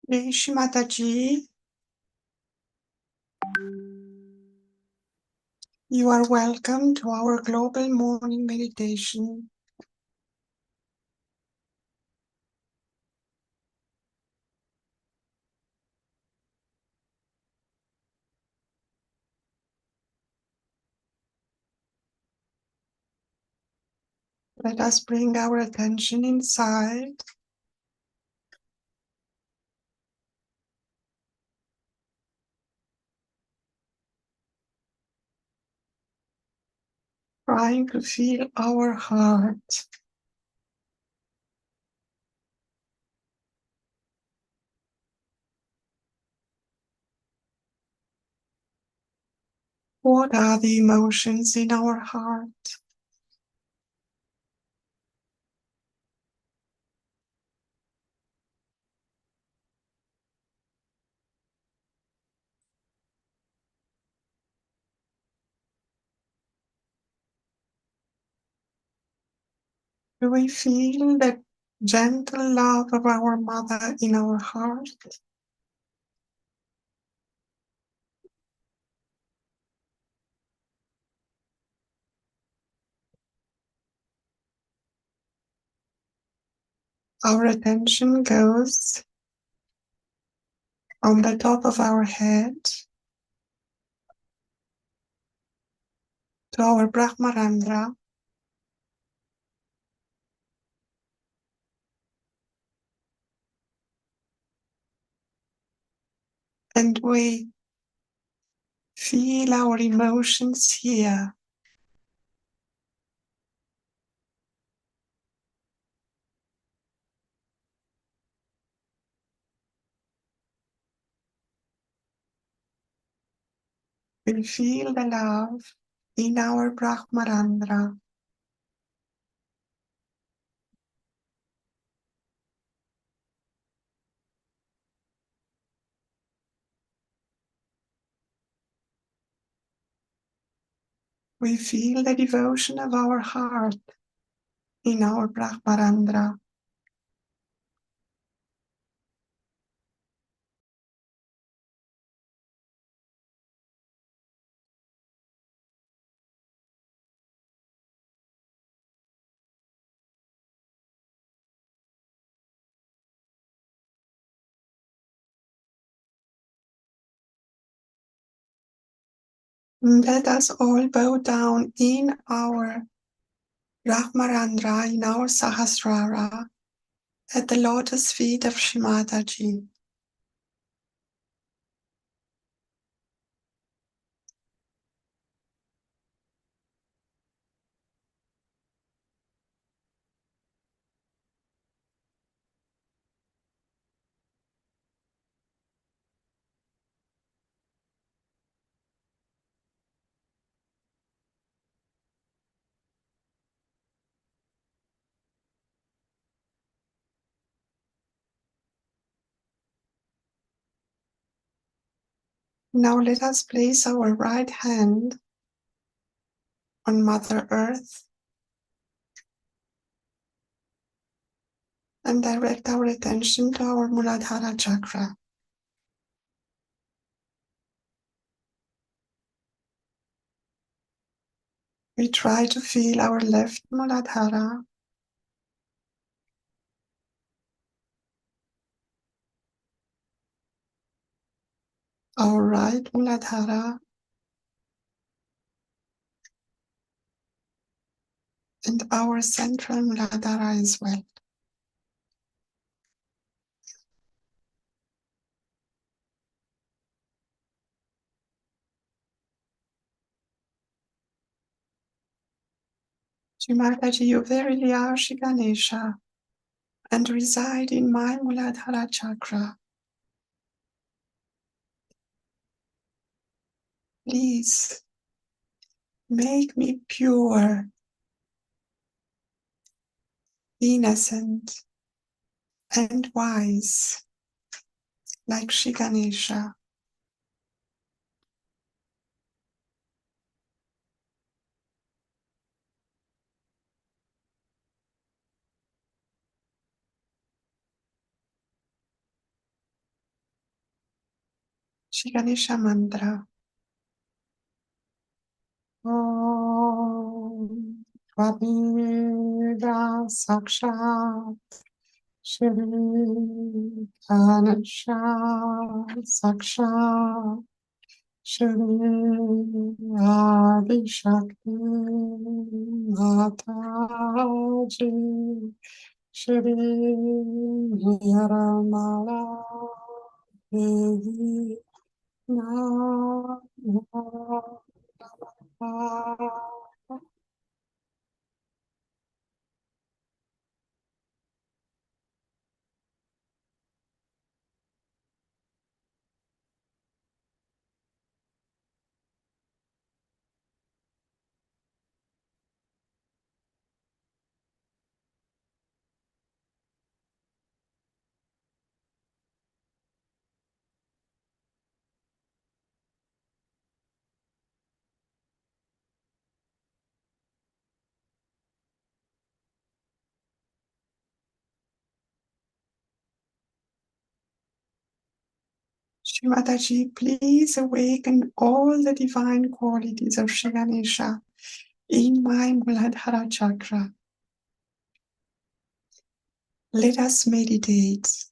Rishi Mataji, you are welcome to our global morning meditation. Let us bring our attention inside, trying to feel our heart. What are the emotions in our heart? Do we feel the gentle love of our mother in our heart? Our attention goes on the top of our head to our Brahmarandra, and we feel our emotions here. We feel the love in our Brahmarandra. We feel the devotion of our heart in our Brahmarandra. Let us all bow down in our Brahmarandra, in our Sahasrara, at the lotus feet of Shrimataji. Now let us place our right hand on Mother Earth and direct our attention to our Muladhara chakra. We try to feel our left Muladhara, our right Muladhara, and our central Muladhara as well. Shrimataji, you verily are Shri Ganesha and reside in my Muladhara chakra. Please make me pure, innocent, and wise, like Shri Ganesha. Shri Ganesha mantra. Om Vamira Sakshat Shri Ganesha Sakshat Shri Adi Shakti Mataji Shri Niramala Devi Namo. Shri Mataji, please awaken all the divine qualities of Shri Ganesha in my Muladhara chakra. Let us meditate.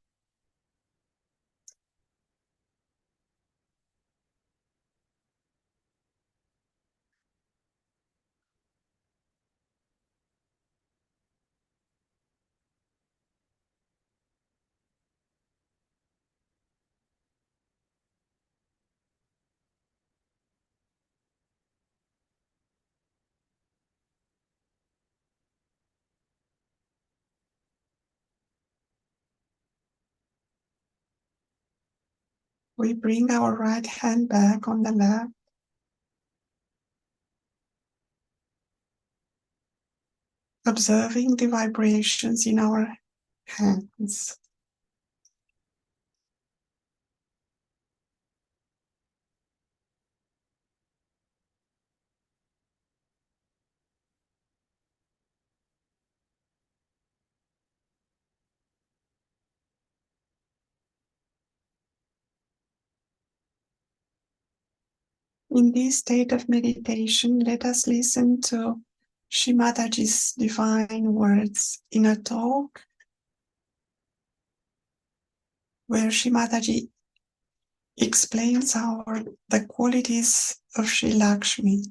We bring our right hand back on the lap, observing the vibrations in our hands. In this state of meditation, let us listen to Shri Mataji's divine words in a talk where Shri Mataji explains the qualities of Shri Lakshmi.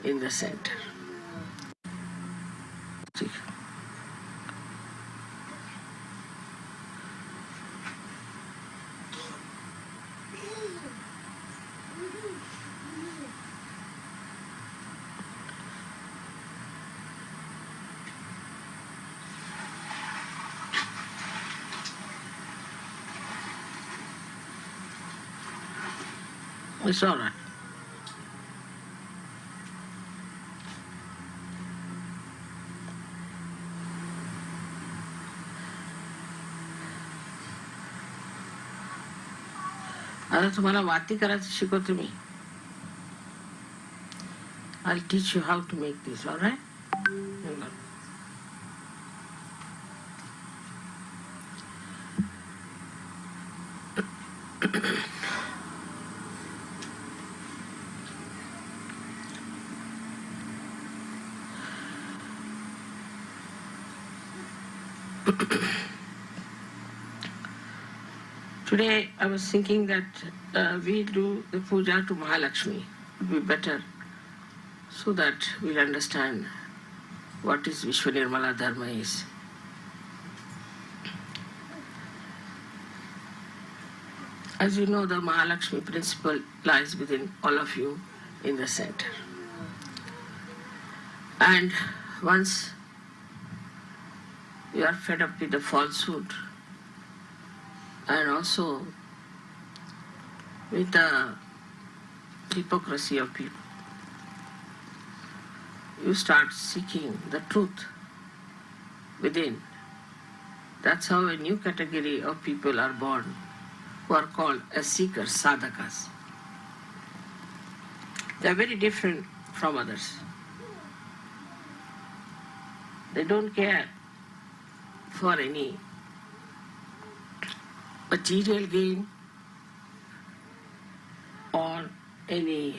In the center. It's all right. आता तुम्हाला वाती करायचं शिकवते मी. I'll teach you how to make this, all right? Today I was thinking that we do the puja to Mahalakhsmi. It would be better so that we'll understand what is Vishwanirmala Dharma is. As you know, the Mahalakhsmi principle lies within all of you in the center. And once you are fed up with the falsehood and also with the hypocrisy of people, you start seeking the truth within. That's how a new category of people are born, who are called as seekers, sadhakas. They are very different from others. They don't care for any material gain or any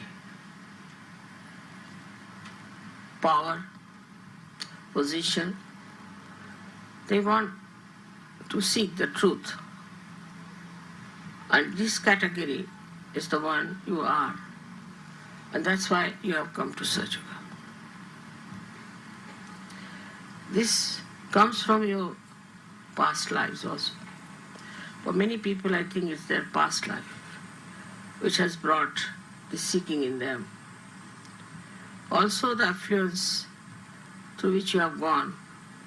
power, position. They want to seek the truth. And this category is the one you are. And that's why you have come to Sahaja. This comes from your past lives also. For many people, I think it's their past life which has brought the seeking in them. Also the affluence through which you have gone,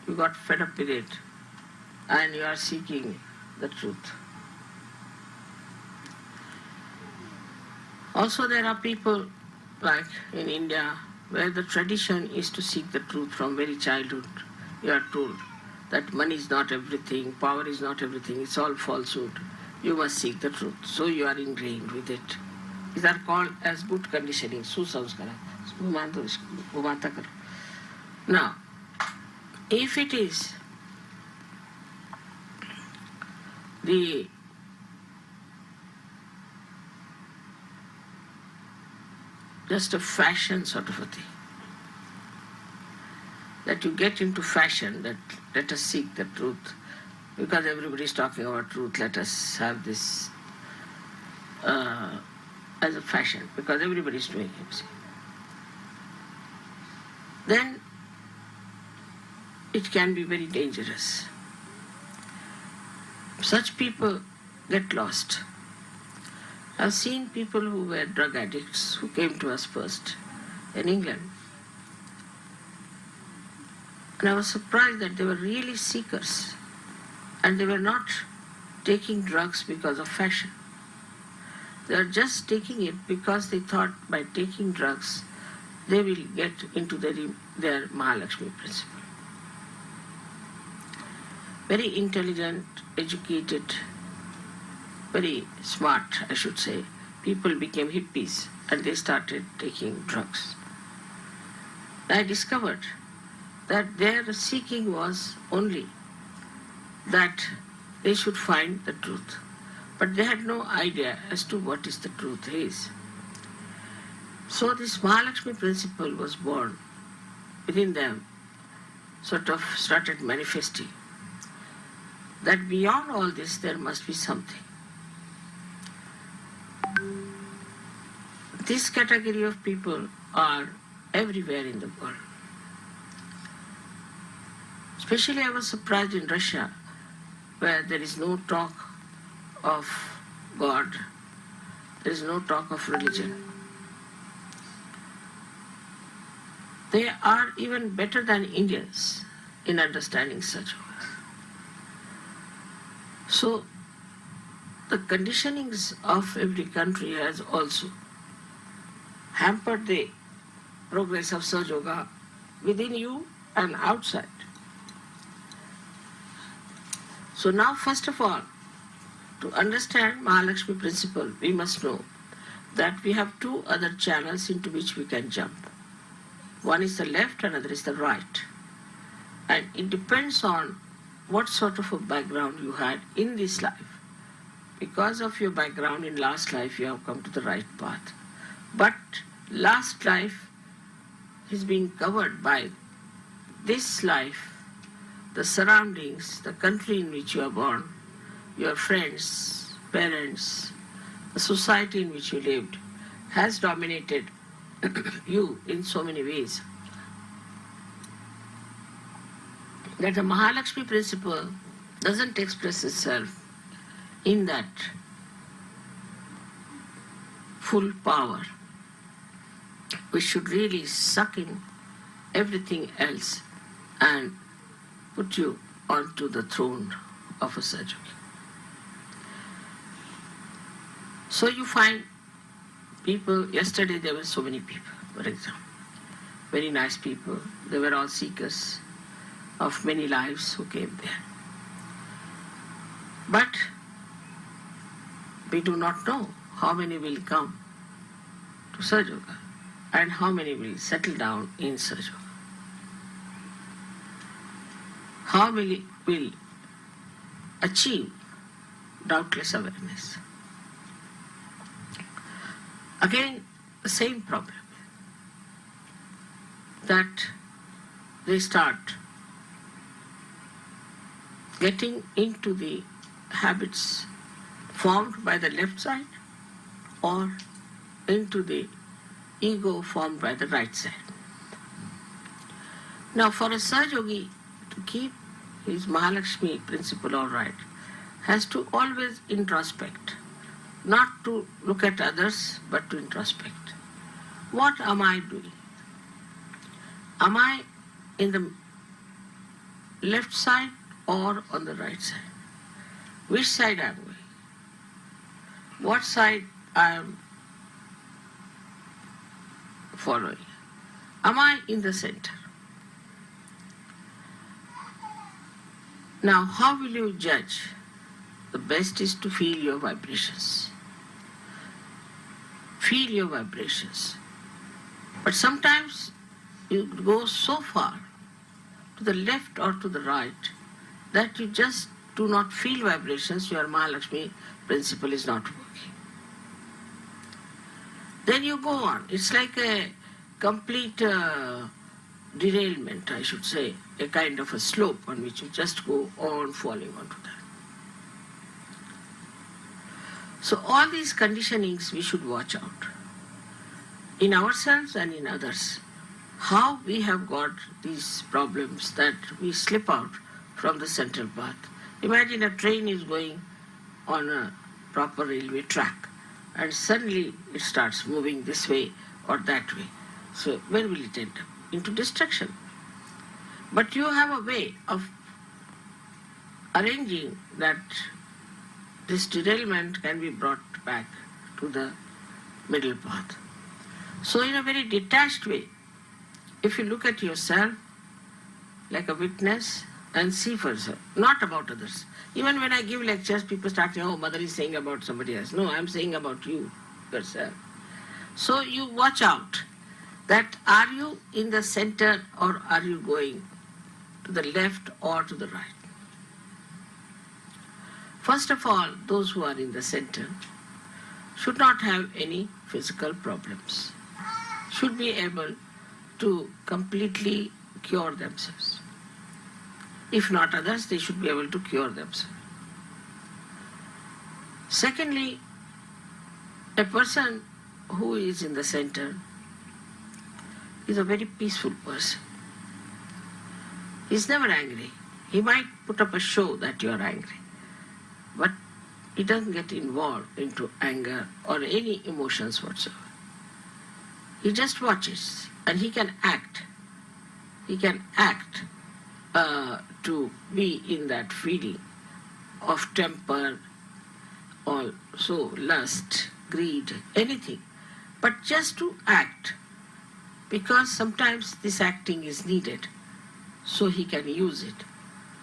you got fed up with it and you are seeking the truth. Also there are people like in India where the tradition is to seek the truth from very childhood. You are told that money is not everything, power is not everything, it's all falsehood. You must seek the truth. So you are ingrained with it. These are called as good conditioning, susamskara. Now, if it is the just a fashion sort of a thing, that you get into fashion, that let us seek the truth, because everybody is talking about truth, let us have this as a fashion, because everybody is doing it. See. Then it can be very dangerous. Such people get lost. I've seen people who were drug addicts who came to us first in England. And I was surprised that they were really seekers. And they were not taking drugs because of fashion. They are just taking it because they thought by taking drugs they will get into their Mahalakhsmi principle. Very intelligent, educated, very smart, I should say, people became hippies and they started taking drugs. I discovered that their seeking was only that they should find the truth. But they had no idea as to what is the truth is. So this Mahalakhsmi principle was born within them, sort of started manifesting. That beyond all this there must be something. This category of people are everywhere in the world. Especially I was surprised in Russia, where there is no talk of God, there is no talk of religion. They are even better than Indians in understanding such. So the conditionings of every country has also hampered the progress of Sahaja Yoga within you and outside. So now, first of all, to understand Mahalakhsmi principle, we must know that we have two other channels into which we can jump. One is the left, another is the right. And it depends on what sort of a background you had in this life. Because of your background in last life, you have come to the right path. But last life is being covered by this life, the surroundings, the country in which you are born, your friends, parents, the society in which you lived has dominated you in so many ways. That the Mahalakhsmi principle doesn't express itself in that full power, which should really suck in everything else and put you onto the throne of a Sahaja. So you find people, yesterday there were so many people, for example, very nice people, they were all seekers of many lives who came there. But we do not know how many will come to Sahaja Yoga and how many will settle down in Sahaja Yoga. how will achieve doubtless awareness. Again, the same problem, that they start getting into the habits formed by the left side or into the ego formed by the right side. Now, for a Sahaja yogi to keep his Mahalakhsmi principle all right, has to always introspect, not to look at others, but to introspect. What am I doing? Am I in the left side or on the right side? Which side am I going? What side I am following? Am I in the center? Now, how will you judge? The best is to feel your vibrations. Feel your vibrations. But sometimes you go so far to the left or to the right that you just do not feel vibrations, your Mahalakhsmi principle is not working. Then you go on. It's like a complete derailment, I should say, a kind of a slope on which you just go on falling onto that. So all these conditionings we should watch out in ourselves and in others. How we have got these problems that we slip out from the central path. Imagine a train is going on a proper railway track and suddenly it starts moving this way or that way. So where will it end up? Into destruction. But you have a way of arranging that this derailment can be brought back to the middle path. So in a very detached way, if you look at yourself like a witness and see for yourself, not about others. Even when I give lectures, people start saying, oh, mother is saying about somebody else. No, I'm saying about you, yourself. So you watch out that are you in the center or are you going to the left or to the right? First of all, those who are in the center should not have any physical problems, should be able to completely cure themselves. If not others, they should be able to cure themselves. Secondly, a person who is in the center is a very peaceful person. He's never angry. He might put up a show that you are angry, but he doesn't get involved into anger or any emotions whatsoever. He just watches and he can act. He can act to be in that feeling of temper, also lust, greed, anything, but just to act, because sometimes this acting is needed, so he can use it.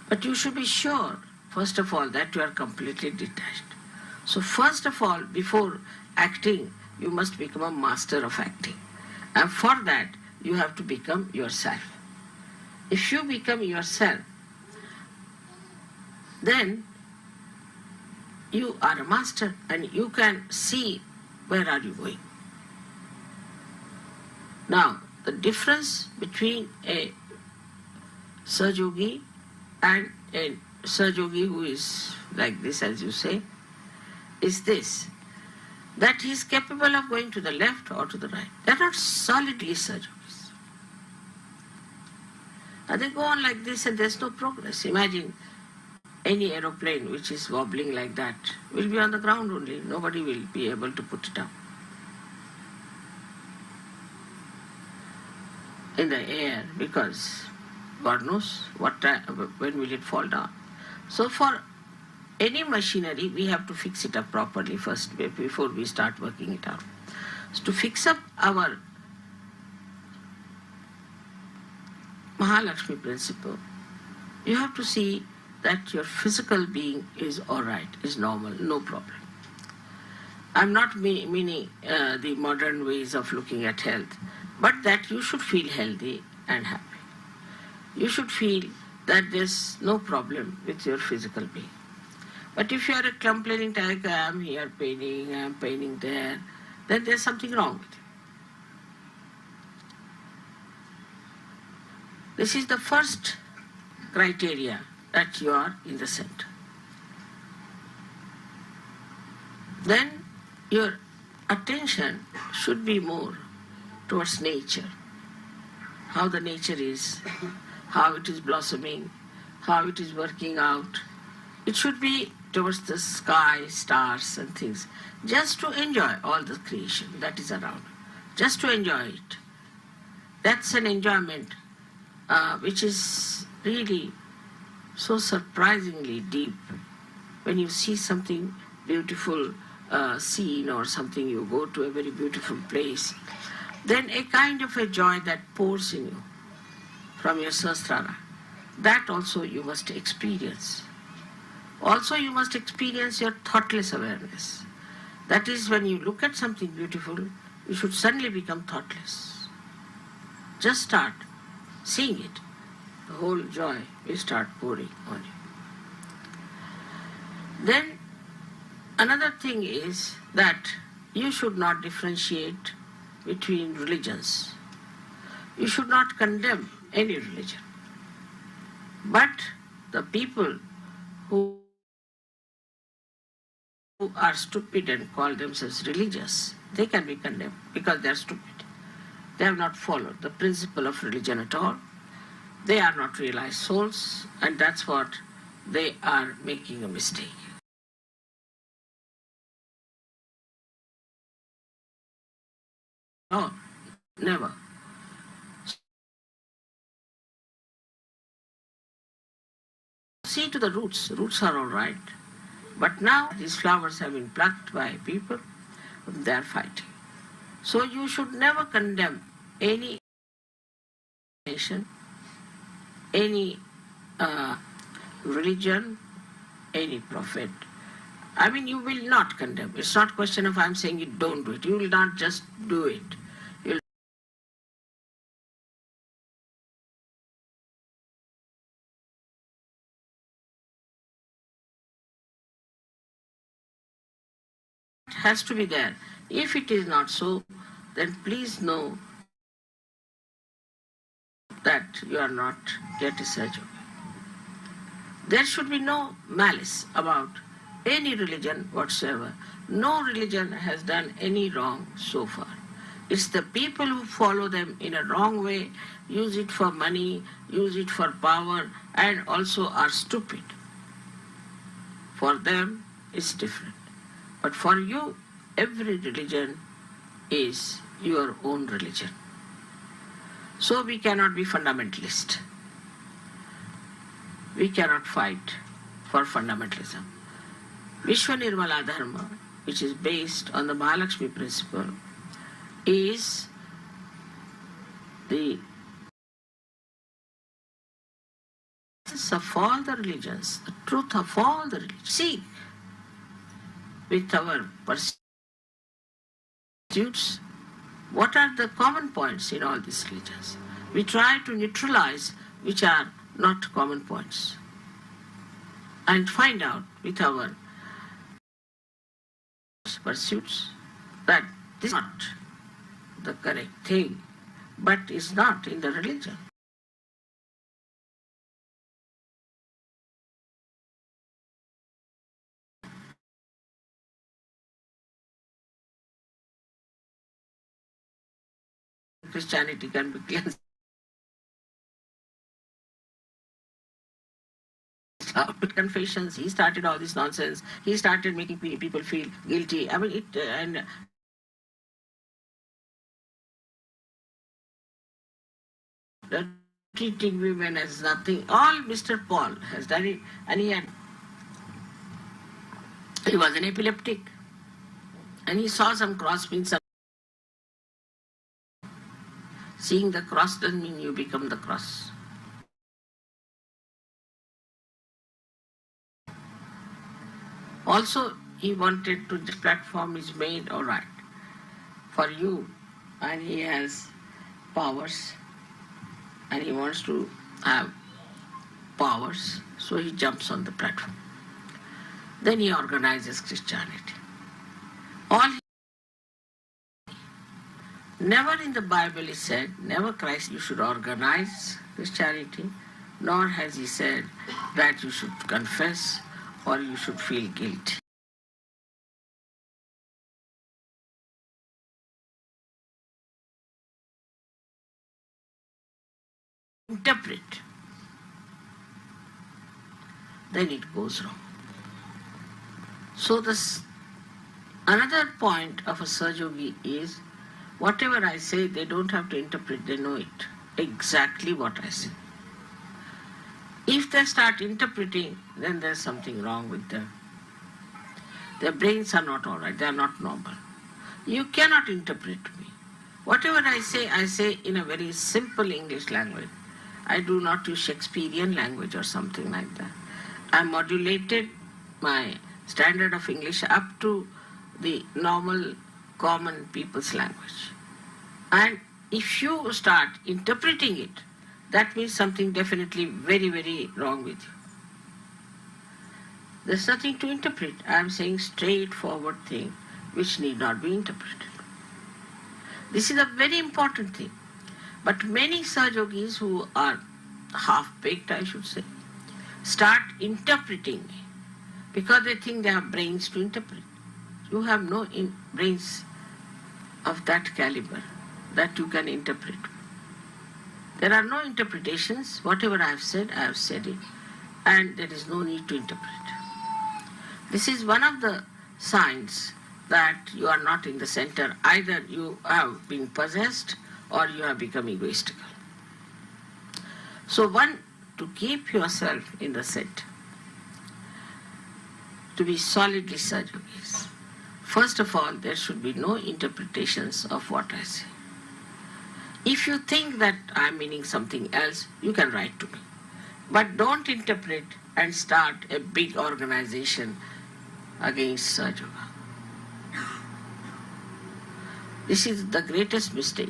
But you should be sure, first of all, that you are completely detached. So first of all, before acting, you must become a master of acting. And for that, you have to become yourself. If you become yourself, then you are a master and you can see where are you going. Now, the difference between a Sahaja yogi and a Sahaja yogi who is like this, as you say, is this, that he is capable of going to the left or to the right. They are not solidly Sahaja yogis. And they go on like this and there is no progress. Imagine any aeroplane which is wobbling like that will be on the ground only. Nobody will be able to put it up in the air, because God knows when will it fall down. So for any machinery, we have to fix it up properly first before we start working it out. So to fix up our Mahalakhsmi principle, you have to see that your physical being is all right, is normal, no problem. I'm not meaning the modern ways of looking at health, but that you should feel healthy and happy. You should feel that there's no problem with your physical being. But if you are a complaining type, I'm here painting, I'm painting there, then there's something wrong with you. This is the first criteria that you are in the center. Then your attention should be more towards nature, how the nature is, how it is blossoming, how it is working out. It should be towards the sky, stars and things, just to enjoy all the creation that is around, just to enjoy it. That's an enjoyment which is really so surprisingly deep. When you see something beautiful scene or something, you go to a very beautiful place, then a kind of a joy that pours in you from your sahasrara, that also you must experience. Also you must experience your thoughtless awareness. That is, when you look at something beautiful, you should suddenly become thoughtless. Just start seeing it. The whole joy will start pouring on you. Then another thing is that you should not differentiate between religions. You should not condemn any religion. But the people who are stupid and call themselves religious, they can be condemned because they are stupid. They have not followed the principle of religion at all. They are not realized souls, and that's what they are making a mistake. No, never. See to the roots. Roots are all right. But now these flowers have been plucked by people, they are fighting. So you should never condemn any nation, any religion, any prophet. I mean, you will not condemn. It's not a question of I'm saying you don't do it. You will not just do it. You'll it has to be there. If it is not so, then please know that you are not yet a sage. There should be no malice about any religion whatsoever. No religion has done any wrong so far. It's the people who follow them in a wrong way, use it for money, use it for power, and also are stupid. For them, it's different. But for you, every religion is your own religion. So we cannot be fundamentalist. We cannot fight for fundamentalism. Vishwa Nirmala Dharma, which is based on the Mahalakhsmi principle, is the essence of all the religions, the truth of all the religions. See, with our pursuits, what are the common points in all these religions? We try to neutralize which are not common points and find out with our pursuits that this is not the correct thing, but is not in the religion. Christianity can be cleansed out with confessions. He started all this nonsense. He started making people feel guilty. I mean, treating women as nothing. All Mr. Paul has done it, and he was an epileptic, and he saw some cross means seeing the cross doesn't mean you become the cross. Also, he wanted to, this platform is made all right for you, and he has powers, and he wants to have powers, so he jumps on the platform. Then he organizes Christianity. All Never in the Bible is said, never Christ you should organize Christianity, nor has he said that you should confess or you should feel guilty. Interpret, then it goes wrong. So another point of a Sahaja is, whatever I say, they don't have to interpret, they know it, exactly what I say. If they start interpreting, then there's something wrong with them. Their brains are not all right, they are not normal. You cannot interpret me. Whatever I say in a very simple English language. I do not use Shakespearean language or something like that. I modulated my standard of English up to the normal common people's language. And if you start interpreting it, that means something definitely very, very wrong with you. There's nothing to interpret. I am saying straightforward thing which need not be interpreted. This is a very important thing. But many Sahajogis who are half-baked, I should say, start interpreting because they think they have brains to interpret. You have no brains of that caliber that you can interpret. There are no interpretations. Whatever I have said it, and there is no need to interpret. This is one of the signs that you are not in the center. Either you have been possessed or you have become egoistical. So one, to keep yourself in the center, to be solidly Sahajogis, first of all, there should be no interpretations of what I say. If you think that I am meaning something else, you can write to me. But don't interpret and start a big organization against Sahaja. This is the greatest mistake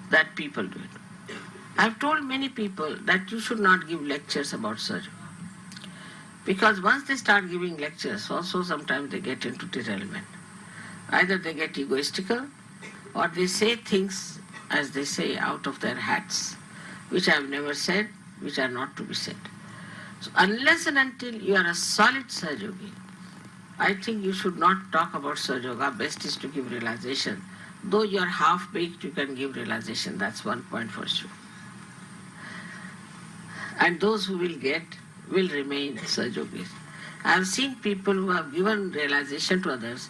that people do it. I've told many people that you should not give lectures about Sahaja. Because once they start giving lectures, also sometimes they get into derailment. Either they get egoistical or they say things, as they say, out of their hats, which I have never said, which are not to be said. So unless and until you are a solid Sahajogi, I think you should not talk about Sahaja. Best is to give realization. Though you are half-baked, you can give realization. That's one point for sure. And those who will get will remain Sahajogis. I have seen people who have given realization to others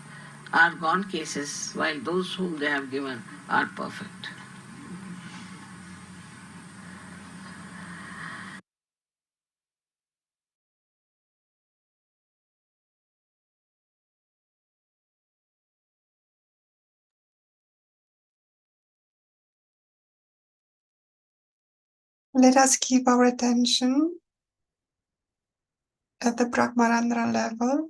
are gone cases, while those whom they have given are perfect. Let us keep our attention at the Brahmarandra level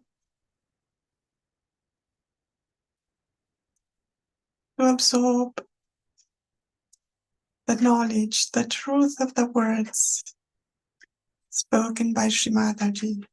to absorb the knowledge, the truth of the words spoken by Sri Mataji.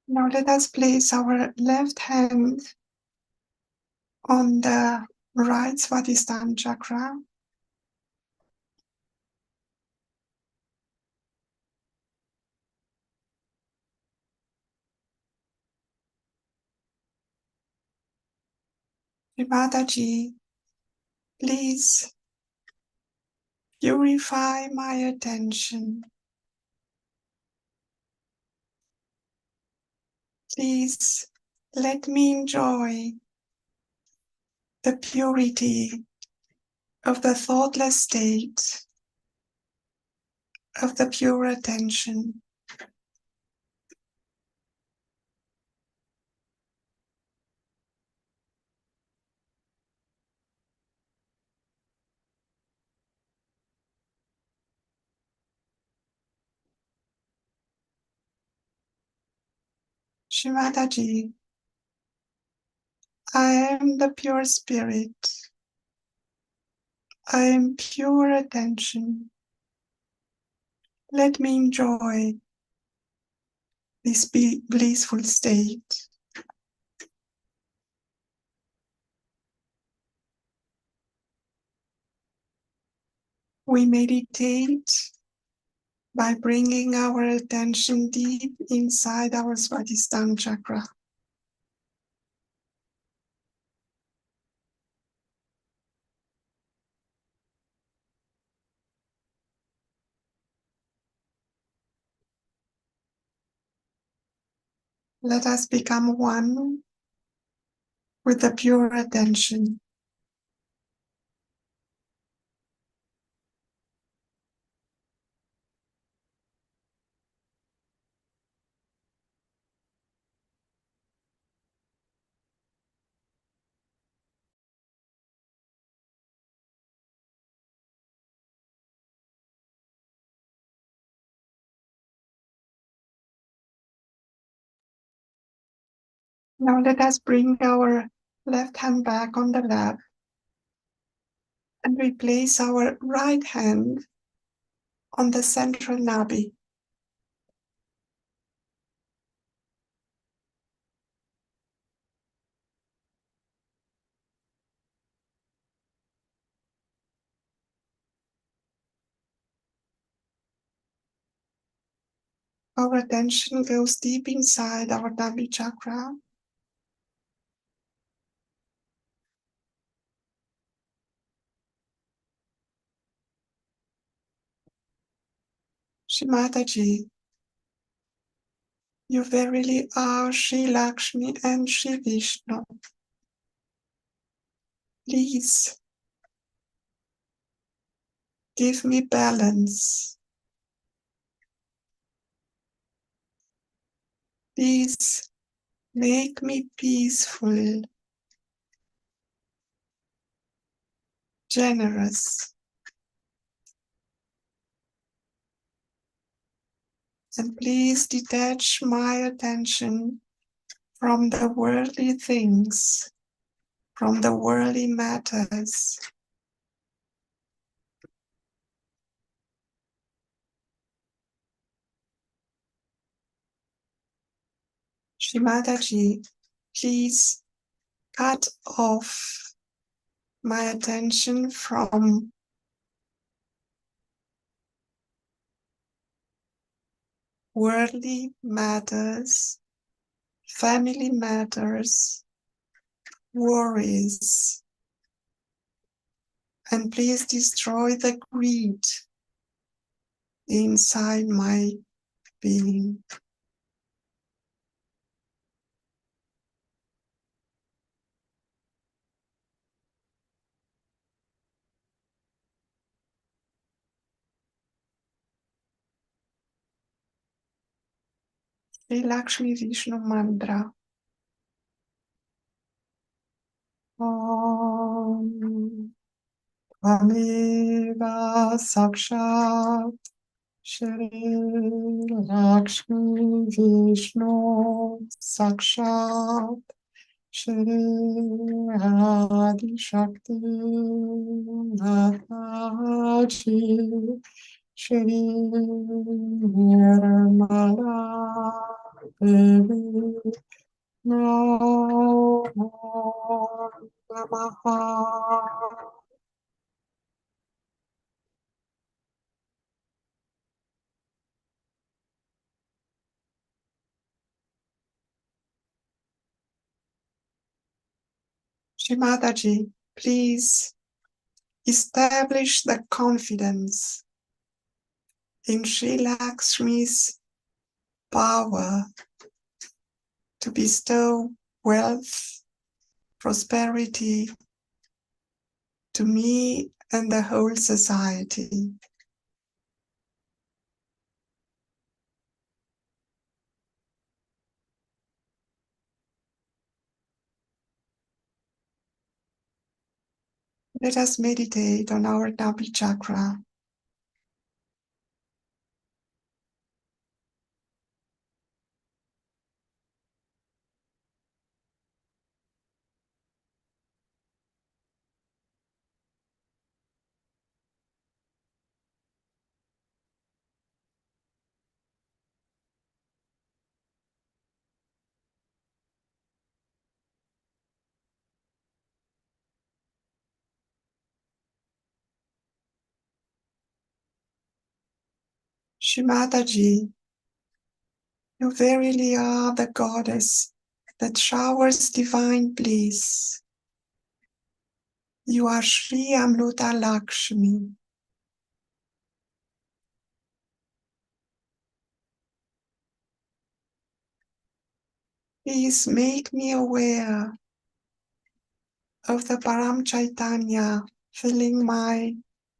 Now let us place our left hand on the right Swadhisthana chakra. Sri Mataji, please purify my attention. Please let me enjoy the purity of the thoughtless state of the pure attention. Shivadaji, I am the pure spirit. I am pure attention. Let me enjoy this blissful state. We meditate by bringing our attention deep inside our Swadhisthana chakra. Let us become one with the pure attention. Now let us bring our left hand back on the lap and we place our right hand on the central nabi. Our attention goes deep inside our nabi chakra. Shimataji, you verily are Sri Lakshmi and Sri Vishnu. Please give me balance. Please make me peaceful, generous, and please detach my attention from the worldly things, from the worldly matters. Shrimataji, please cut off my attention from worldly matters, family matters, worries, and please destroy the greed inside my being. Sri Lakshmi Vishnu Mantra. Om Tvameva Sakshat Shri Lakshmi Vishnu Sakshat Shri Adi Shakti Mataji Shri Nirmala Devi Namo Namaha. Shrimataji, please establish the confidence in Sri Lakshmi's power to bestow wealth, prosperity to me and the whole society. Let us meditate on our Nabi chakra. Shimataji, you verily are the goddess that showers divine bliss. You are Sri Mahalakhsmi. Please make me aware of the Param Chaitanya filling my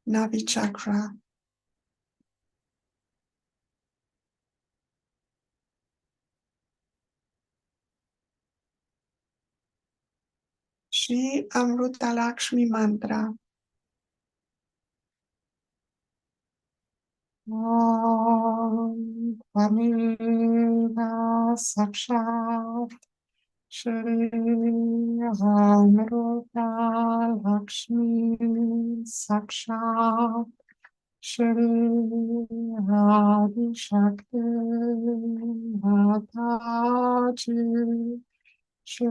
Nabi chakra. Shri Amrutalakshmi mantra. Om Tvameva Sakshat Shri Amrutalakshmi Sakshat Shri Adi Shakti Mataji Shri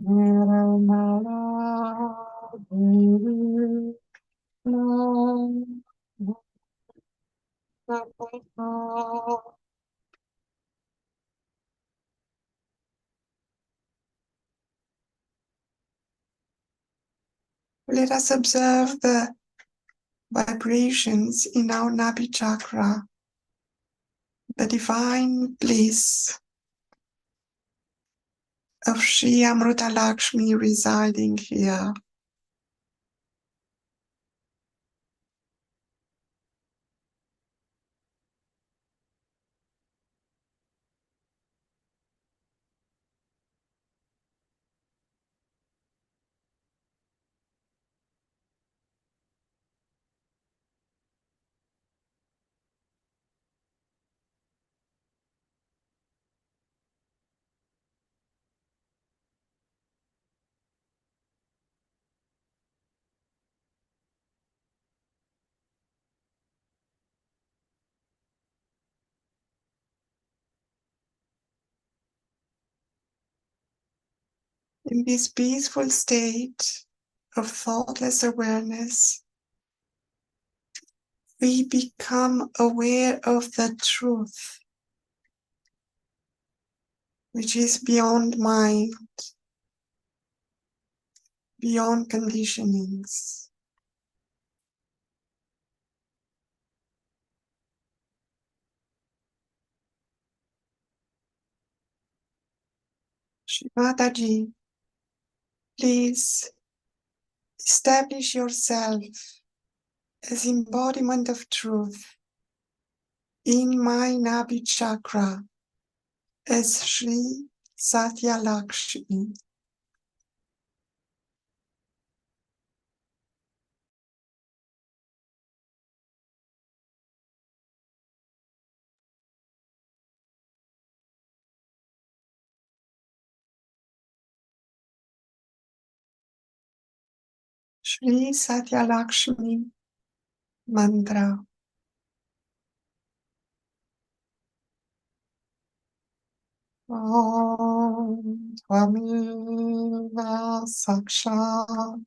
Nirmala Devi Nam Let us observe the vibrations in our Nabi chakra, the divine bliss of Sri Amrutalakshmi residing here. In this peaceful state of thoughtless awareness, we become aware of the truth, which is beyond mind, beyond conditionings. Shivadaji, please establish yourself as embodiment of truth in my Nabi chakra as Sri Satya Lakshmi. Sri Satya Lakshmi mantra. Om Tvameva Sakshat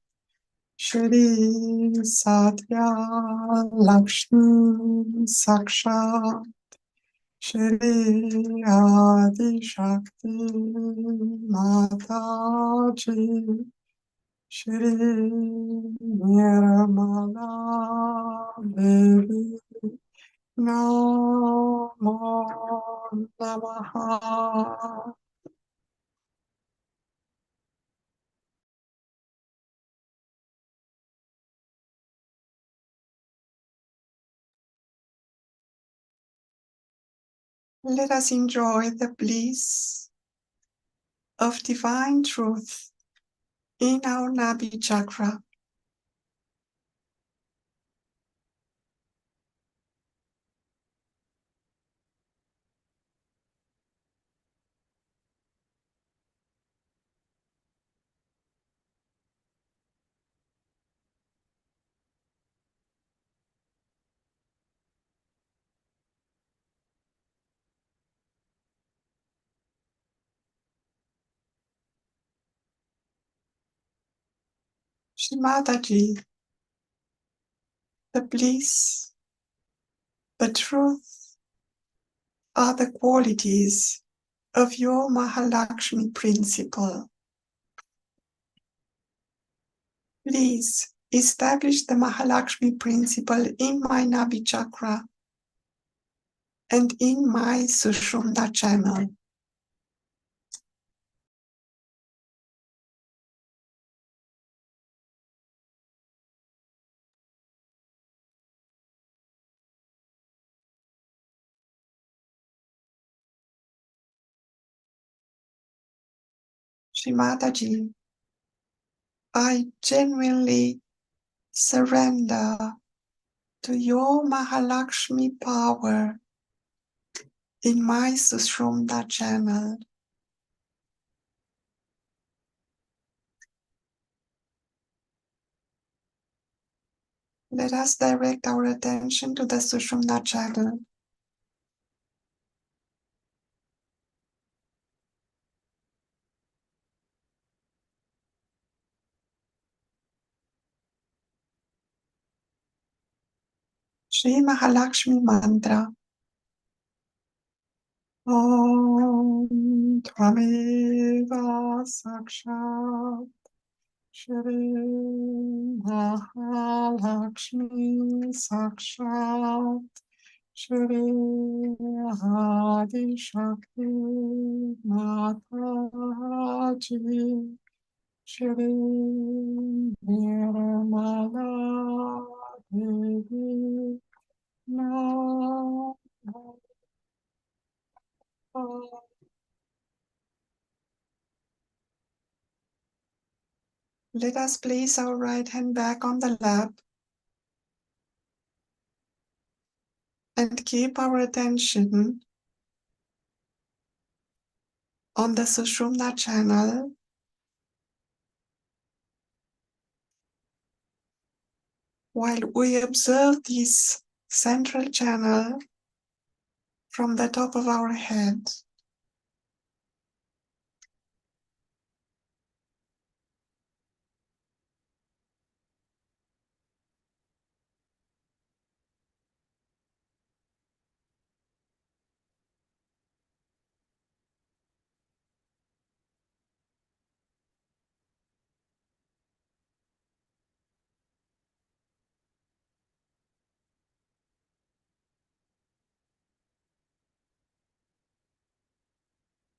Shri Satya Lakshmi Sakshat Shri Adi Shakti Mataji Shri Nirmala Devi Namo Namaha. Let us enjoy the bliss of divine truth in our Nabi chakra. Shrimataji, the bliss, the truth are the qualities of your Mahalakhsmi principle. Please establish the Mahalakhsmi principle in my Nabi chakra and in my Sushumna channel. Shrimataji, I genuinely surrender to your Mahalakshmi power in my Sushumna channel. Let us direct our attention to the Sushumna channel. Shri Mahalakshmi mantra. Om Tvameva Sakshat Shri Mahalakshmi Sakshat Shri Adi Shakti Mataji Shri Nirmala Devi Namo. Let us place our right hand back on the lap and keep our attention on the Sushumna channel while we observe this central channel from the top of our head.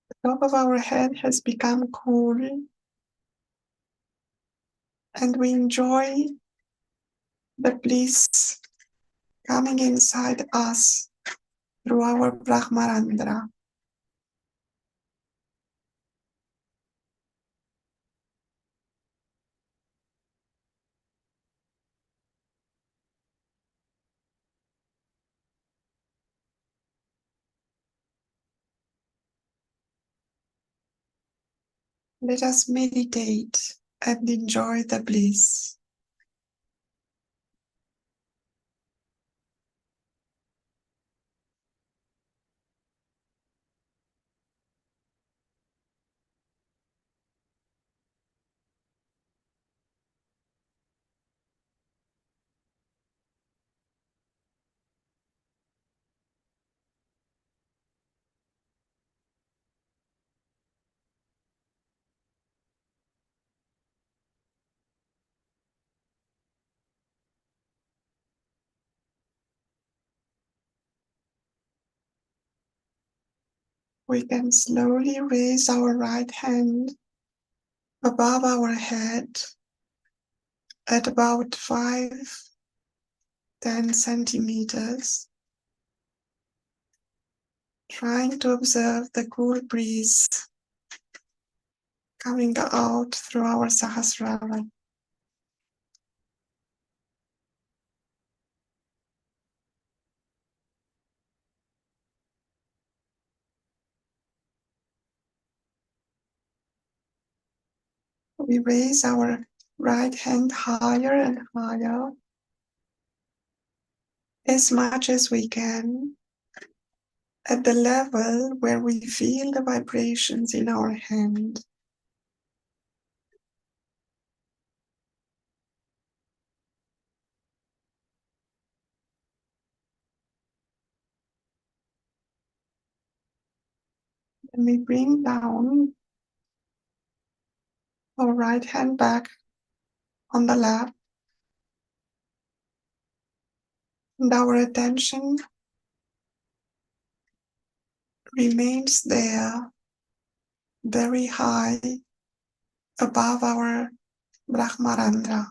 The top of our head has become cool and we enjoy the bliss coming inside us through our Brahmarandra. Let us meditate and enjoy the bliss. We can slowly raise our right hand above our head at about 5–10 centimeters, trying to observe the cool breeze coming out through our Sahasrara. We raise our right hand higher and higher as much as we can at the level where we feel the vibrations in our hand. And we bring down our right hand back on the lap, and our attention remains there, very high above our Brahmarandra.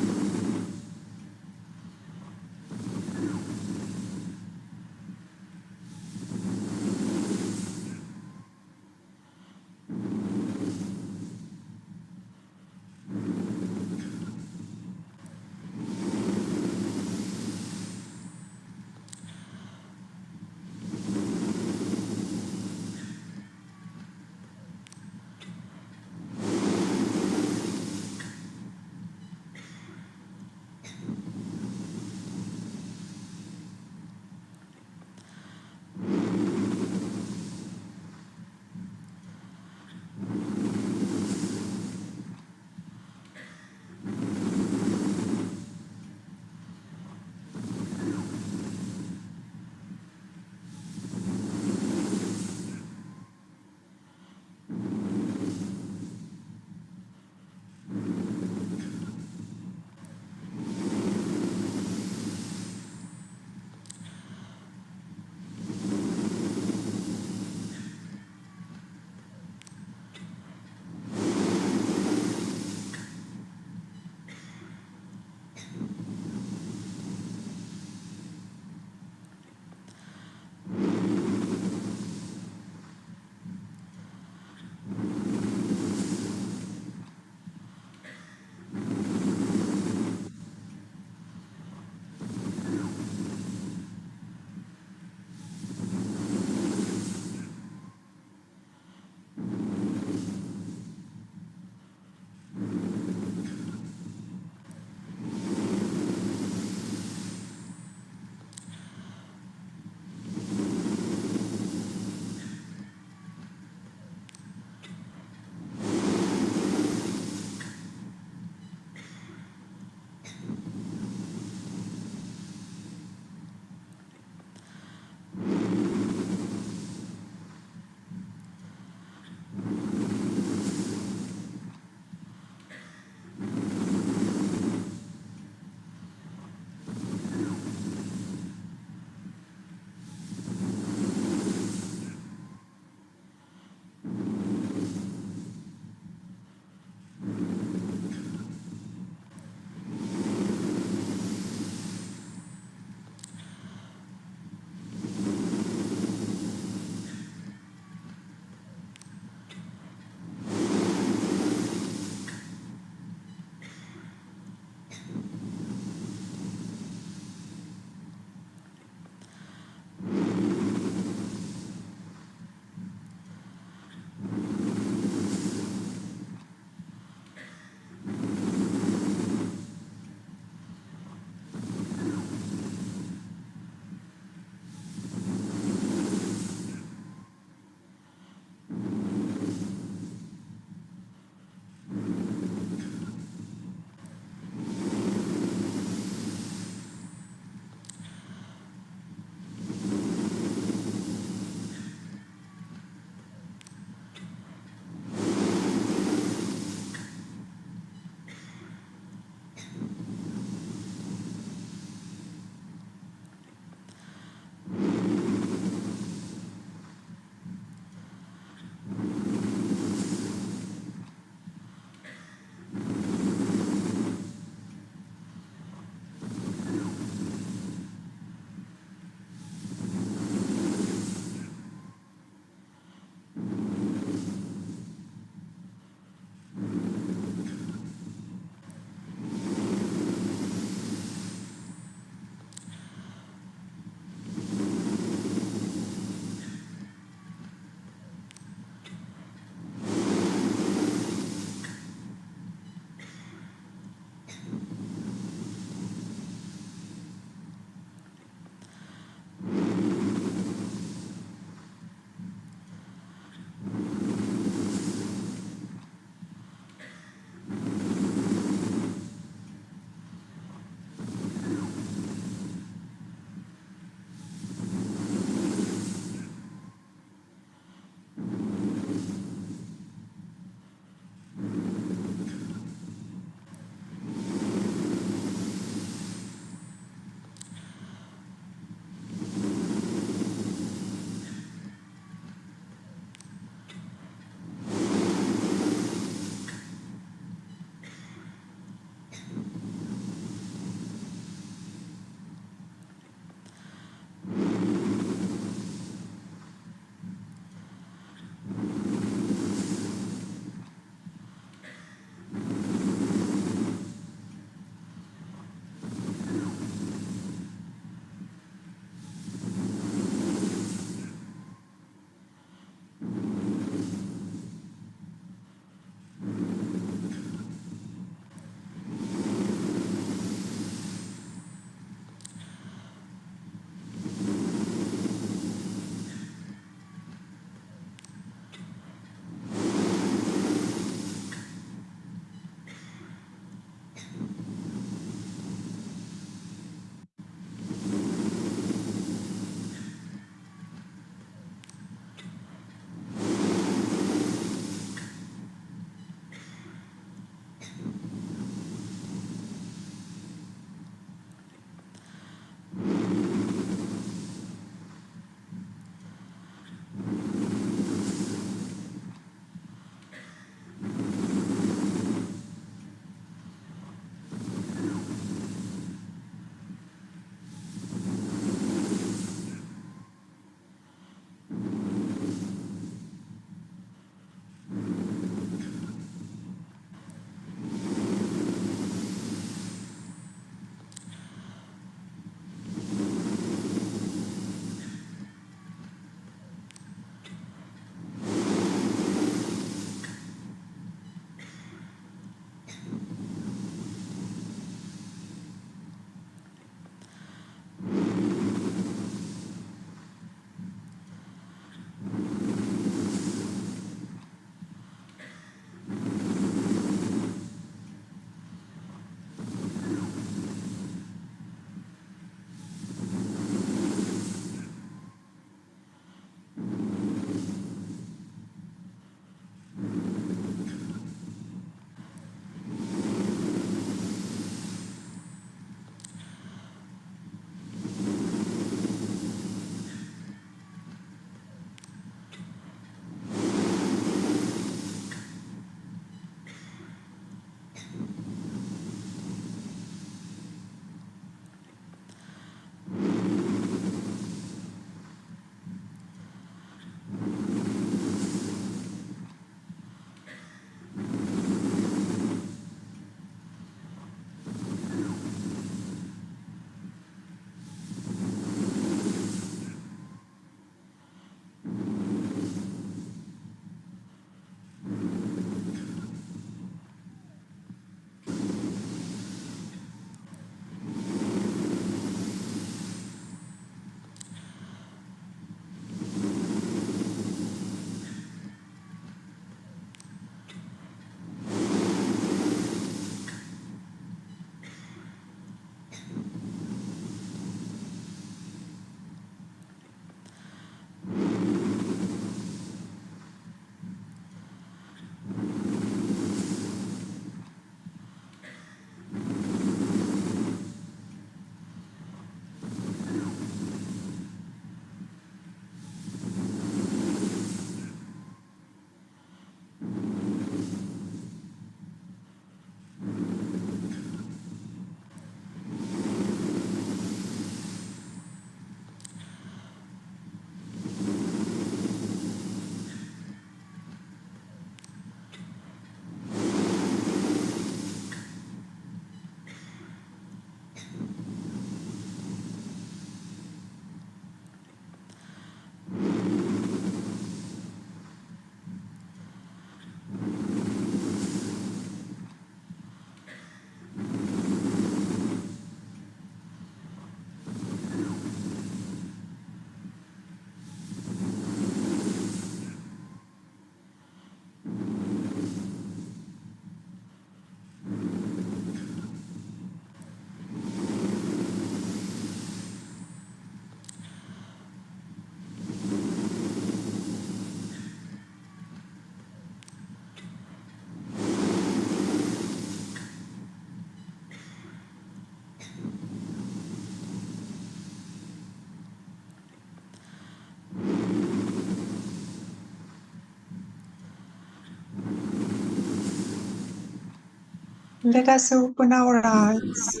Let us open our eyes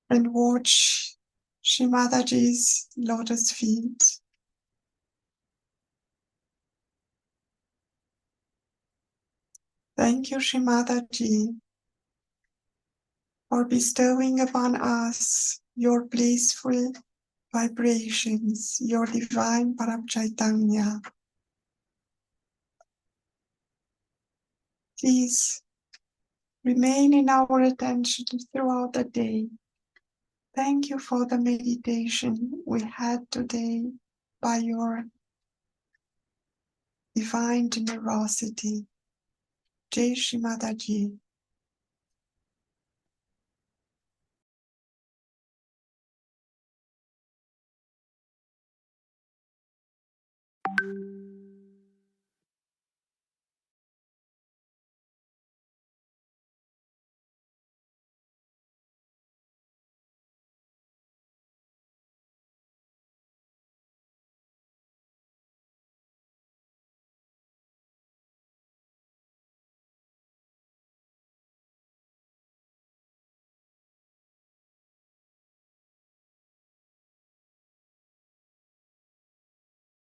and watch Shrimadaji's lotus feet. Thank you, Shrimadaji, for bestowing upon us your blissful vibrations, your divine Parabchaitanya. Please remain in our attention throughout the day. Thank you for the meditation we had today by your divine generosity. Jai Shri Mataji.